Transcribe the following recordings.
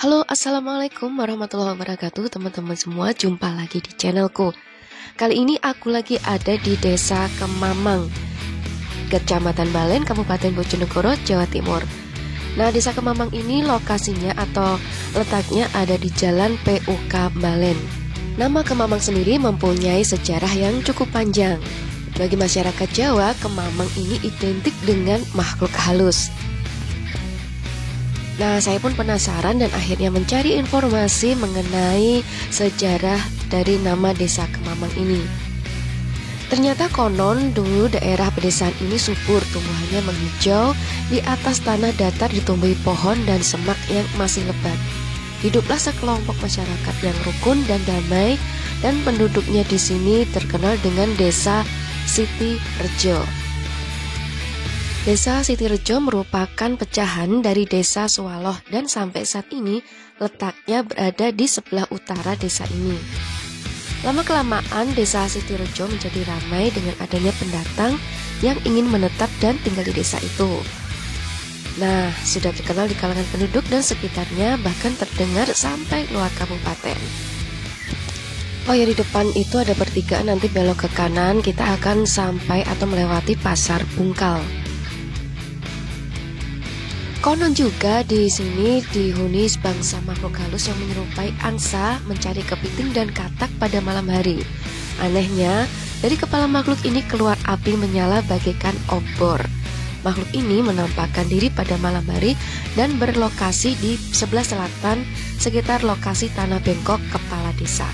Halo, assalamualaikum warahmatullahi wabarakatuh teman-teman semua. Jumpa lagi di channelku. Kali ini aku lagi ada di Desa Kemamang, Kecamatan Balen, Kabupaten Bojonegoro, Jawa Timur. Nah, Desa Kemamang ini lokasinya atau letaknya ada di Jalan PUK Balen. Nama Kemamang sendiri mempunyai sejarah yang cukup panjang. Bagi masyarakat Jawa, Kemamang ini identik dengan makhluk halus. Nah, saya pun penasaran dan akhirnya mencari informasi mengenai sejarah dari nama Desa Kemamang ini. Ternyata konon dulu daerah pedesaan ini subur, tumbuhannya menghijau, di atas tanah datar ditumbuhi pohon dan semak yang masih lebat. Hiduplah sekelompok masyarakat yang rukun dan damai, dan penduduknya di sini terkenal dengan Desa Siti Rejo. Desa Siti Rejo merupakan pecahan dari Desa Swaloh dan sampai saat ini letaknya berada di sebelah utara desa ini. Lama-kelamaan Desa Siti Rejo menjadi ramai dengan adanya pendatang yang ingin menetap dan tinggal di desa itu. Nah, sudah terkenal di kalangan penduduk dan sekitarnya, bahkan terdengar sampai luar kabupaten. Oh ya, di depan itu ada pertigaan, nanti belok ke kanan kita akan sampai atau melewati Pasar Bungkal. Konon juga di sini dihuni bangsa makhluk halus yang menyerupai angsa mencari kepiting dan katak pada malam hari. Anehnya, dari kepala makhluk ini keluar api menyala bagaikan obor. Makhluk ini menampakkan diri pada malam hari dan berlokasi di sebelah selatan sekitar lokasi tanah bengkok kepala desa.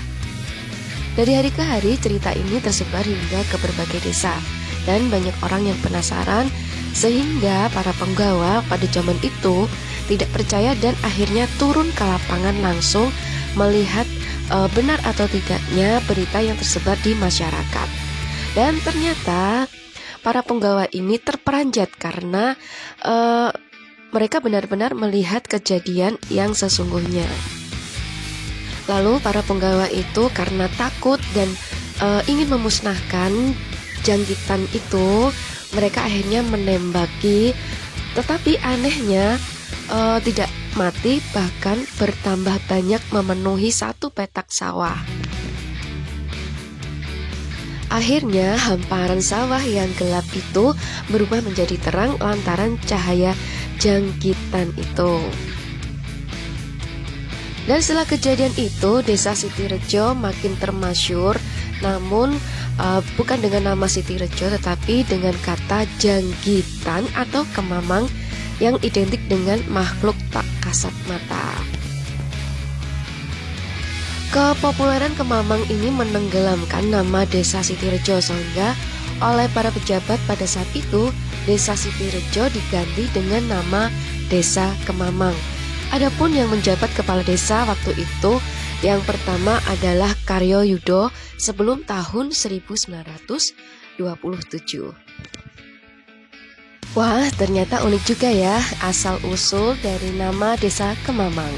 Dari hari ke hari cerita ini tersebar hingga ke berbagai desa dan banyak orang yang penasaran, sehingga para penggawa pada zaman itu tidak percaya dan akhirnya turun ke lapangan langsung melihat benar atau tidaknya berita yang tersebar di masyarakat. Dan ternyata para penggawa ini terperanjat karena mereka benar-benar melihat kejadian yang sesungguhnya. Lalu para penggawa itu karena takut dan ingin memusnahkan jangkitan itu, mereka akhirnya menembaki, tetapi anehnya tidak mati, bahkan bertambah banyak memenuhi satu petak sawah. Akhirnya hamparan sawah yang gelap itu berubah menjadi terang lantaran cahaya jangkitan itu. Dan setelah kejadian itu, Desa Siti Rejo makin termasyhur, namun bukan dengan nama Siti Rejo tetapi dengan kata janggitan atau kemamang yang identik dengan makhluk tak kasat mata. Kepopuleran kemamang ini menenggelamkan nama Desa Siti Rejo, sehingga oleh para pejabat pada saat itu Desa Siti Rejo diganti dengan nama Desa Kemamang. Adapun yang menjabat kepala desa waktu itu, yang pertama adalah Karyo Yudo sebelum tahun 1927. Wah, ternyata unik juga ya asal-usul dari nama Desa Kemamang.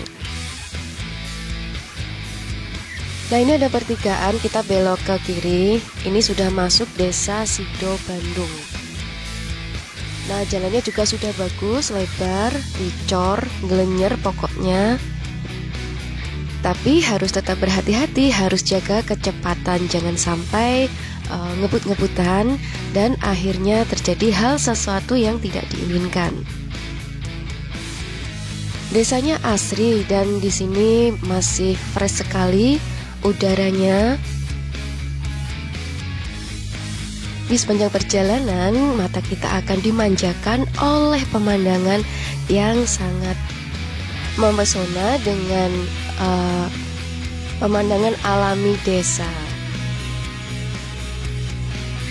Nah, ini ada pertigaan, kita belok ke kiri. Ini sudah masuk Desa Sido Bandung. Nah, jalannya juga sudah bagus, lebar, dicor, gelenyer pokoknya. Tapi harus tetap berhati-hati, harus jaga kecepatan, jangan sampai ngebut-ngebutan dan akhirnya terjadi hal sesuatu yang tidak diinginkan. Desanya asri dan di sini masih fresh sekali udaranya. Di sepanjang perjalanan, mata kita akan dimanjakan oleh pemandangan yang sangat mempesona dengan pemandangan alami desa.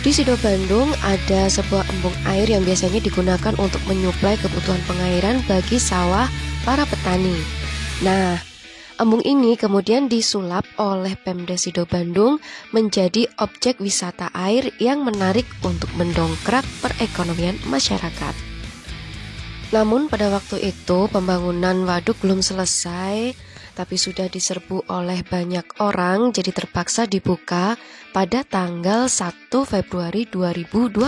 Di Sido Bandung ada sebuah embung air yang biasanya digunakan untuk menyuplai kebutuhan pengairan bagi sawah para petani. Nah, embung ini kemudian disulap oleh Pemda Sido Bandung menjadi objek wisata air yang menarik untuk mendongkrak perekonomian masyarakat. Namun pada waktu itu pembangunan waduk belum selesai, tapi sudah diserbu oleh banyak orang, jadi terpaksa dibuka pada tanggal 1 Februari 2022.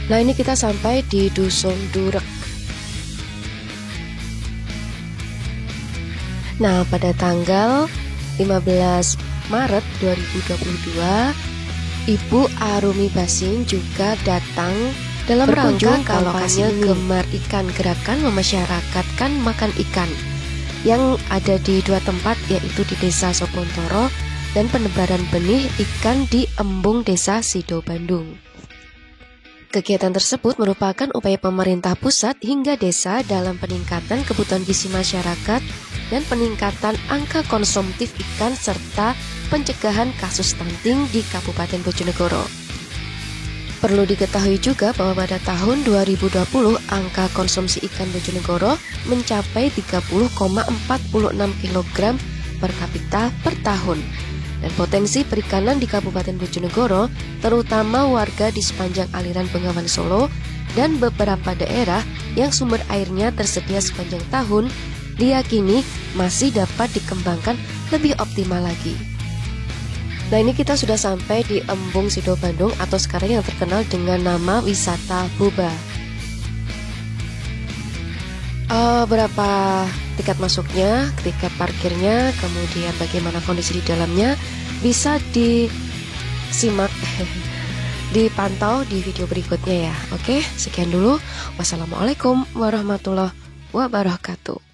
Nah, ini kita sampai di Dusun Durek. Nah, pada tanggal 15 Maret 2022, Ibu Arumi Basing juga datang dalam rangka kampanye Gemar Ikan, gerakan memasyarakatkan makan ikan, yang ada di 2 tempat, yaitu di Desa Sopontoro dan penebaran benih ikan di Embung Desa Sido Bandung. Kegiatan tersebut merupakan upaya pemerintah pusat hingga desa dalam peningkatan kebutuhan gizi masyarakat dan peningkatan angka konsumtif ikan serta pencegahan kasus stunting di Kabupaten Bojonegoro. Perlu diketahui juga bahwa pada tahun 2020 angka konsumsi ikan Bojonegoro mencapai 30,46 kg per kapita per tahun. Dan potensi perikanan di Kabupaten Bojonegoro, terutama warga di sepanjang aliran Bengawan Solo dan beberapa daerah yang sumber airnya tersedia sepanjang tahun, diyakini masih dapat dikembangkan lebih optimal lagi. Nah, ini kita sudah sampai di Embung Sido Bandung atau sekarang yang terkenal dengan nama wisata Boba. Berapa tiket masuknya, tiket parkirnya, kemudian bagaimana kondisi di dalamnya, bisa disimak, dipantau di video berikutnya ya. Oke, sekian dulu. Wassalamualaikum warahmatullahi wabarakatuh.